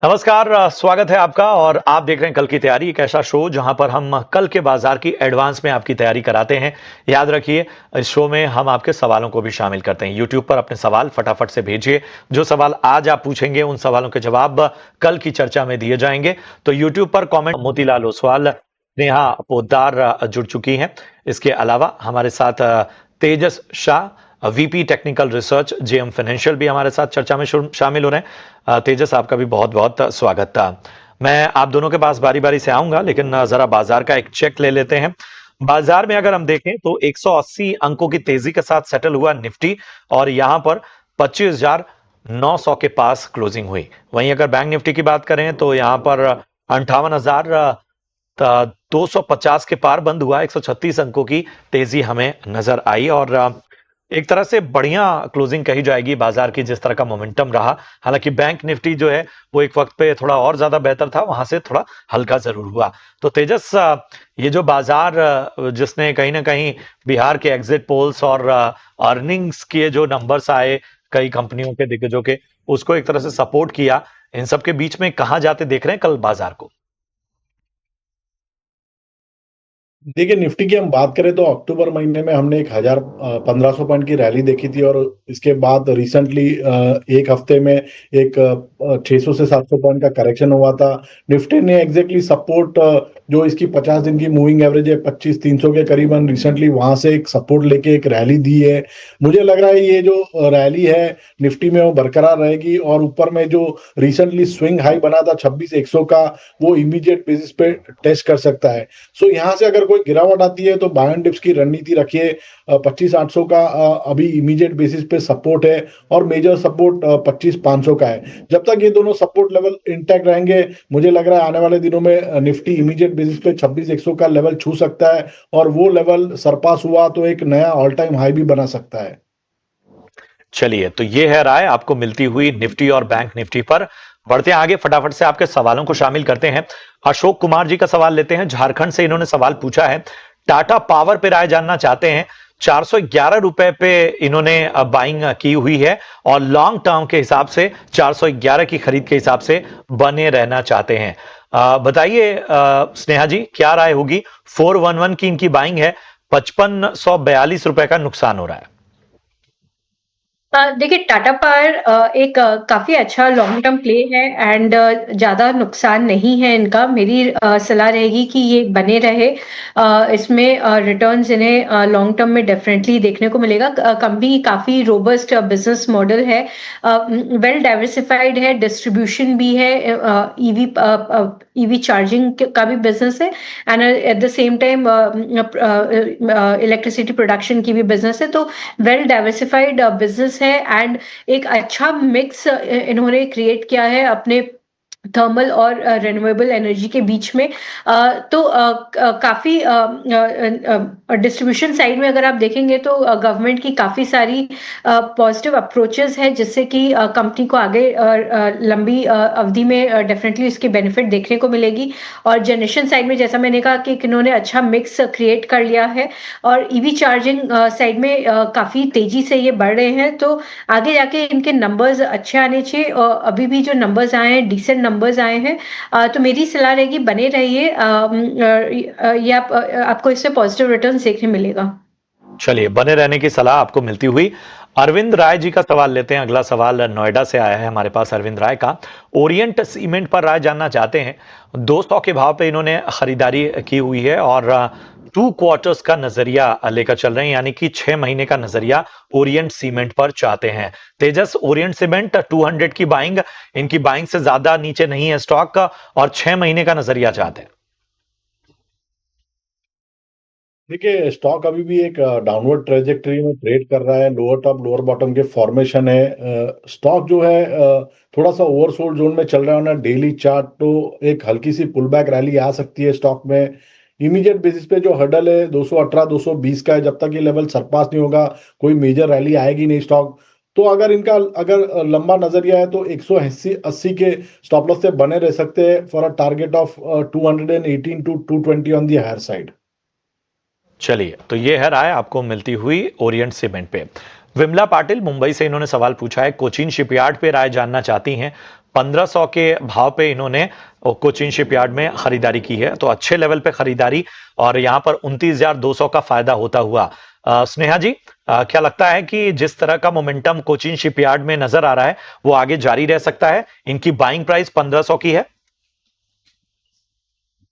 नमस्कार, स्वागत है आपका। और आप देख रहे हैं कल की तैयारी, एक ऐसा शो जहां पर हम कल के बाजार की एडवांस में आपकी तैयारी कराते हैं। याद रखिए, इस शो में हम आपके सवालों को भी शामिल करते हैं। यूट्यूब पर अपने सवाल फटाफट से भेजिए। जो सवाल आज आप पूछेंगे उन सवालों के जवाब कल की चर्चा में दिए जाएंगे। तो यूट्यूब पर कमेंट मोतीलाल ओसवाल, नेहा पोद्दार जुड़ चुकी हैं। इसके अलावा हमारे साथ Tejas Shah, VP technical research JM financial, भी हमारे साथ चर्चा में शामिल हो रहे हैं। तेजस, आपका भी बहुत बहुत स्वागत था। मैं आप दोनों के पास बारी बारी से आऊंगा, लेकिन जरा बाजार का एक चेक ले लेते हैं। बाजार में अगर हम देखें तो 180 अंकों की तेजी के साथ सेटल हुआ निफ्टी, और यहां पर 25,900 के पास क्लोजिंग हुई। वहीं अगर बैंक निफ्टी की बात करें तो यहां पर 58,250 के पार बंद हुआ। 136 अंकों की तेजी हमें नजर आई, और एक तरह से बढ़िया क्लोजिंग कही जाएगी बाजार की, जिस तरह का मोमेंटम रहा। हालांकि बैंक निफ्टी जो है वो एक वक्त पे थोड़ा और ज्यादा बेहतर था, वहां से थोड़ा हल्का जरूर हुआ। तो तेजस, ये जो बाजार जिसने कहीं ना कहीं बिहार के एग्जिट पोल्स और अर्निंग्स के जो नंबर्स आए कई कंपनियों के, दिग्गजों के, उसको एक तरह से सपोर्ट किया, इन सब के बीच में कहाँ जाते देख रहे हैं कल बाजार को? देखिए, निफ्टी की हम बात करें तो अक्टूबर महीने में हमने 1500 पॉइंट की रैली देखी थी और इसके बाद रिसेंटली एक हफ्ते में एक 600 से 700 पॉइंट का करेक्शन हुआ था। निफ्टी ने एग्जैक्टली सपोर्ट जो इसकी 50 दिन की मूविंग एवरेज है 25,300 के करीबन, रिसेंटली वहां से एक सपोर्ट लेके एक रैली दी है। मुझे लग रहा है ये जो रैली है निफ्टी में वो बरकरार रहेगी और ऊपर में जो रिसेंटली स्विंग हाई बना था 26,100 का, वो इमीडिएट बेसिस पे टेस्ट कर सकता है। सो यहाँ से अगर कोई गिरावट आती है तो बाय एंड डिप्स की रणनीति रखिए। 25,800 का अभी इमीडिएट बेसिस पे सपोर्ट है और मेजर सपोर्ट 25,500 का है। जब तक ये दोनों सपोर्ट लेवल इंटैक्ट रहेंगे, मुझे लग रहा है आने वाले दिनों में निफ्टी इमीडिएट बेसिस पे 26,100 का लेवल छू सकता है और वो लेवल सरपास हुआ तो एक नया ऑल टाइम हाई भी बना सकता है। चलिए, तो ये है राय आपको मिलती हुई निफ्टी और बैंक निफ्टी पर। बढ़ते हैं आगे, फटाफट से आपके सवालों को शामिल करते हैं। अशोक कुमार जी का सवाल लेते हैं, झारखंड से। इन्होंने सवाल पूछा है, टाटा पावर पे राय जानना चाहते हैं। 411 रुपए पे इन्होंने बाइंग की हुई है, और लॉन्ग टर्म के हिसाब से 411 की खरीद के हिसाब से बने रहना चाहते हैं। बताइए स्नेहा जी, क्या राय होगी? 411 की इनकी बाइंग है, 5542 रुपए का नुकसान हो रहा है। देखिए, टाटा पावर एक काफ़ी अच्छा लॉन्ग टर्म प्ले है एंड ज़्यादा नुकसान नहीं है इनका। मेरी सलाह रहेगी कि ये बने रहे। इसमें रिटर्न्स इन्हें लॉन्ग टर्म में डेफिनेटली देखने को मिलेगा। कंपनी काफ़ी रोबस्ट बिजनेस मॉडल है, वेल डाइवर्सिफाइड है, डिस्ट्रीब्यूशन भी है, ईवी चार्जिंग का भी बिजनेस है and at the same time electricity production की भी बिजनेस है। तो वेल डाइवर्सिफाइड बिजनेस है एंड एक अच्छा मिक्स इन्होंने क्रिएट किया है अपने थर्मल और रिन्यूएबल एनर्जी के बीच में। तो काफ़ी डिस्ट्रीब्यूशन साइड में अगर आप देखेंगे तो गवर्नमेंट की काफ़ी सारी पॉजिटिव अप्रोचेस है, जिससे कि कंपनी को आगे लंबी अवधि में डेफिनेटली इसके बेनिफिट देखने को मिलेगी। और जनरेशन साइड में जैसा मैंने कहा कि इन्होंने अच्छा मिक्स क्रिएट कर लिया है और ईवी चार्जिंग साइड में काफ़ी तेज़ी से ये बढ़ रहे हैं। तो आगे जाके इनके नंबर्स अच्छे आने चाहिए और अभी भी जो नंबर्स आए हैं डिसेंट नंबर्स आए हैं। तो मेरी सलाह रहेगी बने रहिए। ये आपको इससे पॉजिटिव रिटर्न्स देखने मिलेगा। चलिए, बने रहने की सलाह आपको मिलती हुई अरविंद राय जी का सवाल लेते हैं। अगला सवाल नोएडा से आया है हमारे पास, अरविंद राय का। ओरिएंट सीमेंट पर राय जानना चाहते हैं। 200 के भाव पे इन्होंने खरीदारी की हुई है, और 2 क्वार्टर्स का नजरिया लेकर चल रहे हैं, यानी कि 6 महीने का नजरिया ओरिएंट सीमेंट पर चाहते हैं। तेजस, ओरिएंट सीमेंट 200 की बाइंग, इनकी बाइंग से ज्यादा नीचे नहीं है स्टॉक का, और 6 महीने का नजरिया चाहते हैं। देखिए, स्टॉक अभी भी एक डाउनवर्ड ट्रेजेक्टरी में ट्रेड कर रहा है। लोअर टॉप लोअर बॉटम के फॉर्मेशन है। स्टॉक जो है थोड़ा सा ओवरसोल्ड जोन में चल रहा है ना डेली चार्ट, तो एक हल्की सी पुल बैक रैली आ सकती है स्टॉक में। इमीडिएट बेसिस पे जो हर्डल है 218 220 का है, जब तक ये लेवल सरपास नहीं होगा कोई मेजर रैली आएगी नहीं स्टॉक। तो अगर इनका अगर लंबा नजरिया है तो 180 के स्टॉप लॉस से बने रह सकते हैं for a target of 218 to 220 on the higher side. चलिए, तो ये है राय आपको मिलती हुई ओरिएंट सीमेंट पे। विमला पाटिल मुंबई से, इन्होंने सवाल पूछा है, कोचीन शिपयार्ड पे राय जानना चाहती हैं। 1500 के भाव पे इन्होंने कोचीन शिपयार्ड में खरीदारी की है, तो अच्छे लेवल पे खरीदारी और यहां पर 29,200 का फायदा होता हुआ। स्नेहा जी, क्या लगता है कि जिस तरह का मोमेंटम कोचीन शिपयार्ड में नजर आ रहा है वो आगे जारी रह सकता है? इनकी बाइंग प्राइस 1500 की है।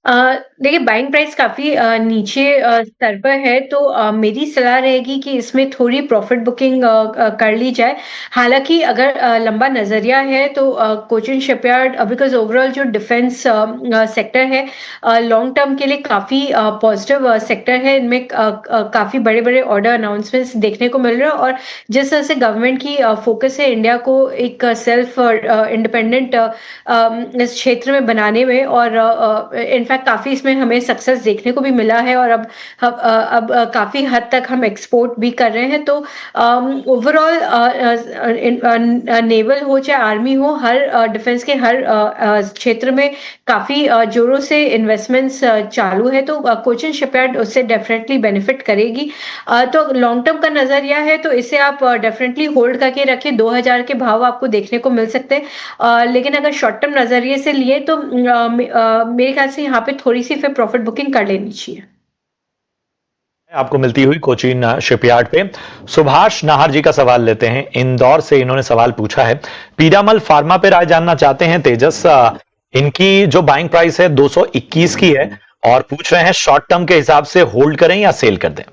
देखिए बाइंग प्राइस काफ़ी नीचे स्तर पर है तो मेरी सलाह रहेगी कि इसमें थोड़ी प्रॉफ़िट बुकिंग कर ली जाए। हालाँकि अगर लंबा नज़रिया है तो कोचिन शिपयार्ड बिकॉज़ ओवरऑल जो डिफेंस सेक्टर है लॉन्ग टर्म के लिए काफ़ी पॉज़िटिव सेक्टर है। इनमें काफ़ी बड़े-बड़े ऑर्डर अनाउंसमेंट्स देखने को मिल रहा है और जिस तरह से गवर्नमेंट की फ़ोकस है इंडिया को एक सेल्फ इंडिपेंडेंट इस क्षेत्र में बनाने में और इनफैक्ट काफ़ी इसमें हमें सक्सेस देखने को भी मिला है और अब काफ़ी हद तक हम एक्सपोर्ट भी कर रहे हैं तो ओवरऑल नेवल हो चाहे आर्मी हो हर डिफेंस के हर क्षेत्र में काफ़ी जोरों से इन्वेस्टमेंट्स चालू है तो कोचिन शिपयार्ड उससे डेफिनेटली बेनिफिट करेगी। तो लॉन्ग टर्म का नज़रिया है तो इसे आप डेफिनेटली होल्ड करके रखिए 2000 के भाव आपको देखने को मिल सकते हैं। लेकिन अगर शॉर्ट टर्म नज़रिए से लिए तो मेरे ख्याल से यहाँ पे थोड़ी-सी फिर प्रॉफ़िट बुकिंग कर लेनी चाहिए। आपको मिलती हुई कोचीन शिपयार्ड पे सुभाष नाहर जी का सवाल लेते हैं। इंदौर से इन्होंने सवाल पूछा है, पीरामल फार्मा पे राय जानना चाहते हैं तेजस। इनकी जो बाइंग प्राइस है 221 की है और पूछ रहे हैं शॉर्ट टर्म के हिसाब से होल्ड करें या सेल कर दें।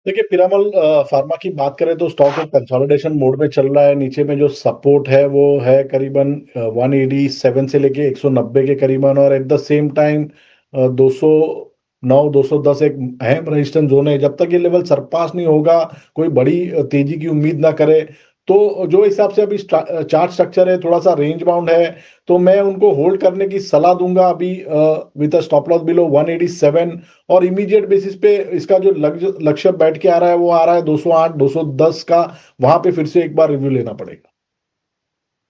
देखिए पिरामल फार्मा की बात करें तो स्टॉक एक कंसोलिडेशन मोड में चल रहा है। नीचे में जो सपोर्ट है वो है करीबन 187 से लेके 190 के करीबन और एट द सेम टाइम 209 210 एक अहम रेजिस्टेंस जोन है। जब तक ये लेवल सरपास नहीं होगा, कोई बड़ी तेजी की उम्मीद ना करे तो जो हिसाब से अभी चार्ट स्ट्रक्चर है थोड़ा सा रेंज बाउंड है तो मैं उनको होल्ड करने की सलाह दूंगा अभी with a stop loss below 187 और इमीडिएट बेसिस पे इसका जो लक्ष्य बैठ के आ रहा है वो आ रहा है 208 210 का। वहां पे फिर से एक बार रिव्यू लेना पड़ेगा।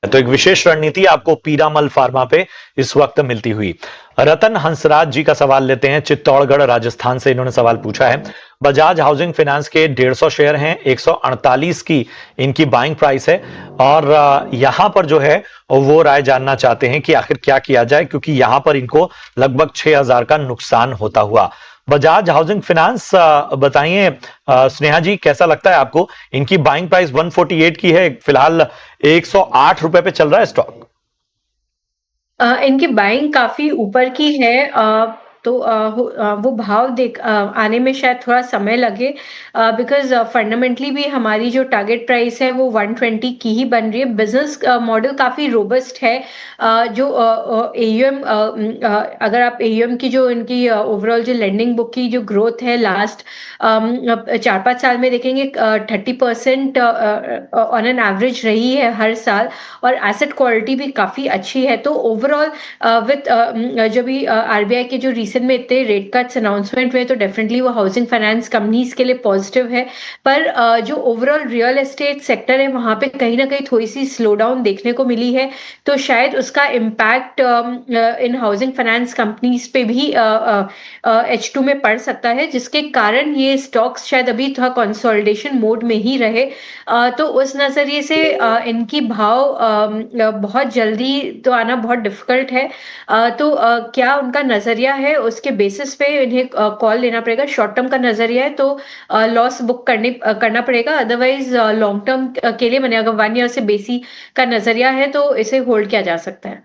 तो एक विशेष रणनीति आपको पीरामल फार्मा पे इस वक्त मिलती हुई। रतन हंसराज जी का सवाल लेते हैं, चित्तौड़गढ़ राजस्थान से इन्होंने सवाल पूछा है, बजाज हाउसिंग फाइनेंस के 150 शेयर हैं, 148 की इनकी बाइंग प्राइस है और यहां पर जो है वो राय जानना चाहते हैं कि आखिर क्या किया जाए क्योंकि यहां पर इनको लगभग 6000 का नुकसान होता हुआ। बजाज हाउसिंग फाइनेंस, बताइए स्नेहा जी, कैसा लगता है आपको? इनकी बाइंग प्राइस 148 की है, फिलहाल 108 रुपए पे चल रहा है स्टॉक। इनकी बाइंग काफ़ी ऊपर की है तो वो भाव आने में शायद थोड़ा समय लगे बिकॉज़ फंडामेंटली भी हमारी जो टारगेट प्राइस है वो 120 की ही बन रही है। बिज़नेस मॉडल काफ़ी रोबस्ट है। जो एयूएम अगर आप एयूएम की जो इनकी ओवरऑल जो लेंडिंग बुक की जो ग्रोथ है लास्ट 4-5 साल में देखेंगे 30% ऑन एन एवरेज रही है हर साल और एसेट क्वालिटी भी काफ़ी अच्छी है। तो ओवरऑल जब भी आरबीआई के जो रिसेंट में इतने रेट कट्स अनाउंसमेंट हुए तो डेफिनेटली वो हाउसिंग फाइनेंस कंपनीज के लिए पॉजिटिव है। पर जो ओवरऑल रियल एस्टेट सेक्टर है वहाँ पे कहीं ना कहीं थोड़ी सी स्लो डाउन देखने को मिली है तो शायद उसका impact in housing finance companies पे भी H2 में पड़ सकता है जिसके कारण ये स्टॉक्स शायद अभी थोड़ा कंसोलिडेशन मोड में ही रहे। तो उस नज़रिए से इनकी भाव बहुत जल्दी तो आना बहुत डिफ़िकल्ट है। तो क्या उनका नज़रिया है उसके बेसिस पे इन्हें कॉल लेना पड़ेगा। शॉर्ट टर्म का नज़रिया है तो लॉस बुक करना पड़ेगा। अदरवाइज़ लॉन्ग टर्म के लिए मैंने अगर 1 ईयर से बेसी का नज़रिया है तो इसे होल्ड किया जा सकता है।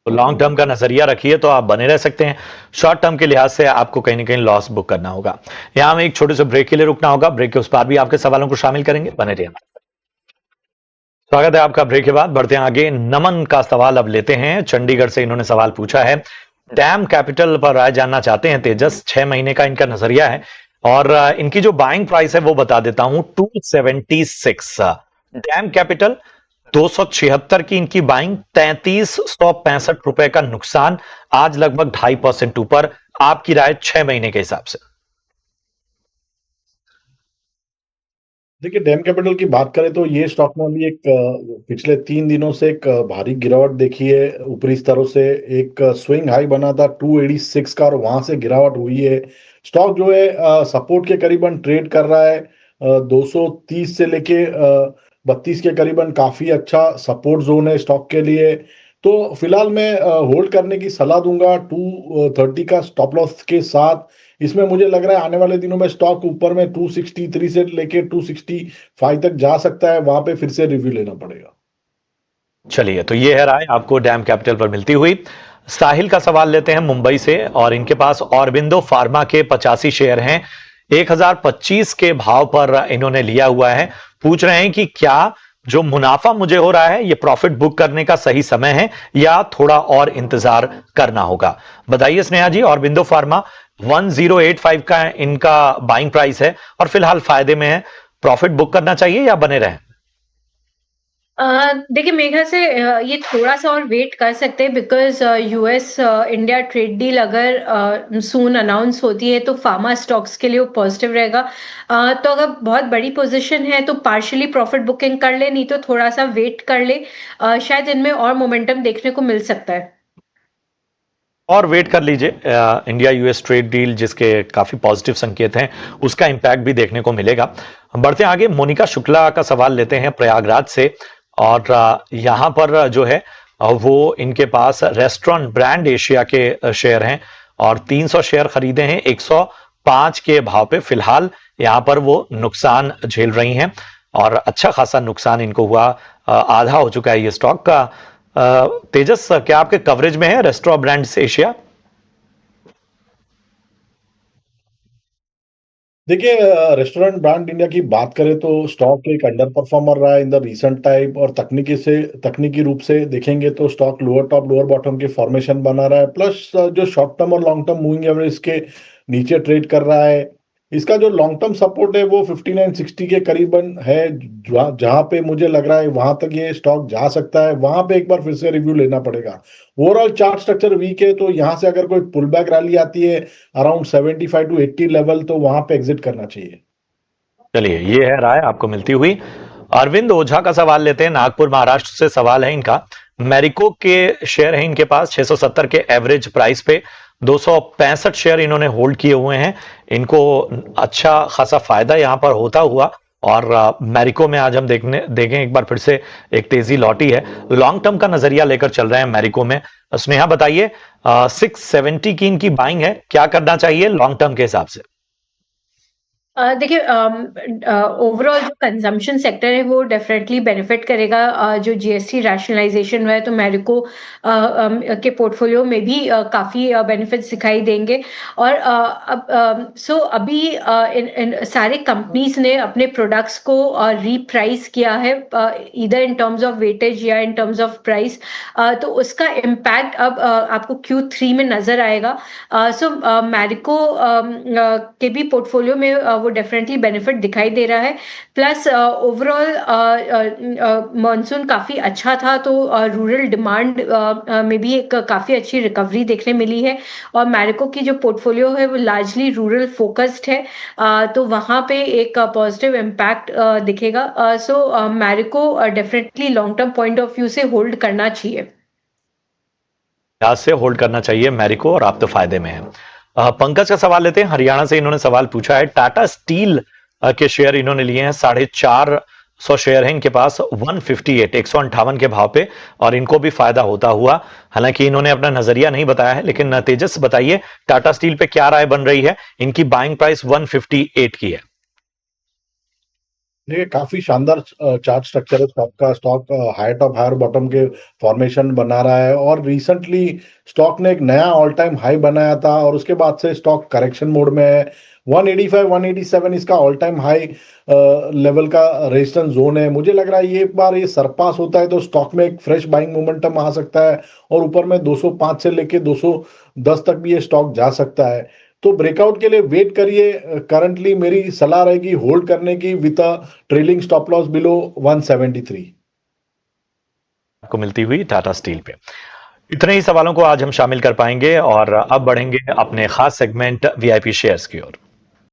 तो लॉन्ग टर्म का नजरिया रखिए तो आप बने रह सकते हैं। शॉर्ट टर्म के लिहाज से आपको कहीं ना कहीं लॉस बुक करना होगा। यहां हमें एक छोटे से ब्रेक के लिए रुकना होगा। ब्रेक के उस पार भी आपके सवालों को शामिल करेंगे, बने रहिए। स्वागत है आपका ब्रेक के बाद। बढ़ते हैं आगे। नमन का सवाल अब लेते हैं। चंडीगढ़ से इन्होंने सवाल पूछा है, डैम कैपिटल पर राय जानना चाहते हैं तेजस। 6 महीने का इनका नजरिया है और इनकी जो बाइंग प्राइस है वो बता देता हूं, 276। डैम कैपिटल 276 की इनकी बाइंग, 3365 रुपए का नुकसान, आज लगभग 2.5% ऊपर। आपकी राय 6 महीने के हिसाब से? देखिए डैम कैपिटल की बात करें तो ये स्टॉक में अभी एक पिछले 3 दिनों से एक भारी गिरावट देखी है। ऊपरी स्तरों से एक स्विंग हाई बना था 286 का और वहां से गिरावट हुई है। स्टॉक जो है सपोर्ट के करीबन ट्रेड कर रहा है 230 से लेके 32 के करीबन काफी अच्छा सपोर्ट जोन है स्टॉक के लिए। तो फिलहाल मैं होल्ड करने की सलाह दूंगा 230 का स्टॉप लॉस के साथ। इसमें मुझे लग रहा है आने वाले दिनों में स्टॉक ऊपर में 263 से लेके 265 तक जा सकता है, वहां पे फिर से रिव्यू लेना पड़ेगा। चलिए, तो ये है राय आपको डैम कैपिटल पर मिलती हुई। साहिल का सवाल लेते हैं मुंबई से, और इनके पास ऑरबिंदो फार्मा के 85 शेयर हैं। 1025 के भाव पर इन्होंने लिया हुआ है। पूछ रहे हैं कि क्या जो मुनाफा मुझे हो रहा है ये प्रॉफिट बुक करने का सही समय है या थोड़ा और इंतजार करना होगा। बताइए स्नेहा जी, ऑरबिंदो फार्मा 1085 का इनका बाइंग प्राइस है और फिलहाल फायदे में है। प्रॉफिट बुक करना चाहिए या बने रहें? देखिए मेरे ख्याल से ये थोड़ा-सा और वेट कर सकते हैं because US India trade deal अगर सून अनाउंस होती है तो फार्मा स्टॉक्स के लिए वो पॉजिटिव रहेगा। तो अगर बहुत बड़ी पोज़ीशन है तो पार्शियली प्रॉफिट बुकिंग कर ले, नहीं तो थोड़ा-सा वेट कर ले। शायद इनमें और मोमेंटम देखने को मिल सकता है। और वेट कर लीजिए, इंडिया यूएस ट्रेड डील जिसके काफी पॉजिटिव संकेत हैं उसका इंपैक्ट भी देखने को मिलेगा। हम बढ़ते हैं आगे। मोनिका शुक्ला का सवाल लेते हैं प्रयागराज से, और यहां पर जो है वो इनके पास रेस्टोरेंट ब्रांड एशिया के शेयर हैं और 300 शेयर खरीदे हैं 105 के भाव पे। फिलहाल यहां पर वो नुकसान झेल रही हैं और अच्छा खासा नुकसान इनको हुआ, आधा हो चुका है ये स्टॉक का। तेजस, क्या आपके कवरेज में है रेस्टोरेंट ब्रांड्स एशिया? देखिए, रेस्टोरेंट ब्रांड इंडिया की बात करें तो स्टॉक एक अंडर परफॉर्मर रहा है इन द रीसेंट टाइम, और तकनीकी रूप से देखेंगे तो stock lower top lower bottom की फॉर्मेशन बना रहा है, प्लस जो शॉर्ट टर्म और लॉन्ग टर्म मूविंग एवरेज के नीचे ट्रेड कर रहा है। इसका जो लॉन्ग टर्म सपोर्ट है वो 5960 के करीबन है, जहां पे मुझे लग रहा है वहां तक ये स्टॉक जा सकता है। वहां पे एक बार फिर से रिव्यू लेना पड़ेगा। ओवरऑल चार्ट स्ट्रक्चर वीक है, तो यहाँ से अगर कोई पुल बैक रैली आती है अराउंड 75 टू 80 लेवल, तो वहां पे एग्जिट करना चाहिए। चलिए, ये है राय आपको मिलती हुई। अरविंद ओझा का सवाल लेते हैं, नागपुर महाराष्ट्र से सवाल है इनका। मैरिको के शेयर हैं इनके पास 670 के एवरेज प्राइस पे। 265 शेयर इन्होंने होल्ड किए हुए हैं। इनको अच्छा खासा फायदा यहां पर होता हुआ, और मैरिको में आज हम देखें एक बार फिर से एक तेजी लौटी है। लॉन्ग टर्म का नजरिया लेकर चल रहे हैं मैरिको में। स्नेहा बताइए, 670 की इनकी बाइंग है, क्या करना चाहिए लॉन्ग टर्म के हिसाब से? देखिए ओवरऑल जो कंजम्पशन सेक्टर है वो डेफिनेटली बेनिफिट करेगा। जो जीएसटी रैशनलाइजेशन हुआ है तो मैरिको के पोर्टफोलियो में भी काफ़ी बेनिफिट्स दिखाई देंगे। और सो अभी इन सारे कंपनीज ने अपने प्रोडक्ट्स को रीप्राइस किया है, इधर इन टर्म्स ऑफ वेटेज या इन टर्म्स ऑफ प्राइस। तो उसका इम्पैक्ट अब आपको Q3 में नजर आएगा। सो मैरिको के भी पोर्टफोलियो में वो डेफिनेटली बेनिफिट दिखाई दे रहा है। प्लस ओवरऑल मॉनसून काफ़ी अच्छा था, तो रूरल डिमांड में भी एक काफ़ी अच्छी रिकवरी देखने मिली है। और मैरिको की जो पोर्टफोलियो है वो लार्जली रूरल फोकस्ड है, तो वहाँ पे एक पॉजिटिव इम्पैक्ट दिखेगा। So Marico definitely long term point of view से होल्ड करना चाहिए। आज से होल्ड करना चाहिए मैरिको, और आप तो फायदे में हैं। पंकज का सवाल लेते हैं, हरियाणा से इन्होंने सवाल पूछा है। टाटा स्टील के शेयर इन्होंने लिए हैं, 450 शेयर हैं इनके पास 158 के भाव पे, और इनको भी फायदा होता हुआ। हालांकि इन्होंने अपना नजरिया नहीं बताया है, लेकिन तेजस बताइए टाटा स्टील पे क्या राय बन रही है। इनकी बाइंग प्राइस 158 की है। देखिए, काफी शानदार चार्ट स्ट्रक्चर है स्टॉक का। Stock high top higher bottom के फॉर्मेशन बना रहा है, और रिसेंटली स्टॉक ने एक नया ऑल टाइम हाई बनाया था, और उसके बाद से स्टॉक करेक्शन मोड में है। 185 187 इसका ऑल टाइम हाई लेवल का रेजिस्टेंस जोन है। मुझे लग रहा है ये एक बार ये सरपास होता है तो स्टॉक में एक फ्रेश बाइंग मोमेंटम आ सकता है, और ऊपर में 205 से लेके 210 तक भी ये स्टॉक जा सकता है। तो ब्रेकआउट के लिए वेट करिए। करंटली मेरी सलाह रहेगी होल्ड करने की with a trailing stop loss below 173। आपको मिलती हुई टाटा स्टील पे। इतने ही सवालों को आज हम शामिल कर पाएंगे, और अब बढ़ेंगे अपने खास सेगमेंट वीआईपी शेयर्स की ओर।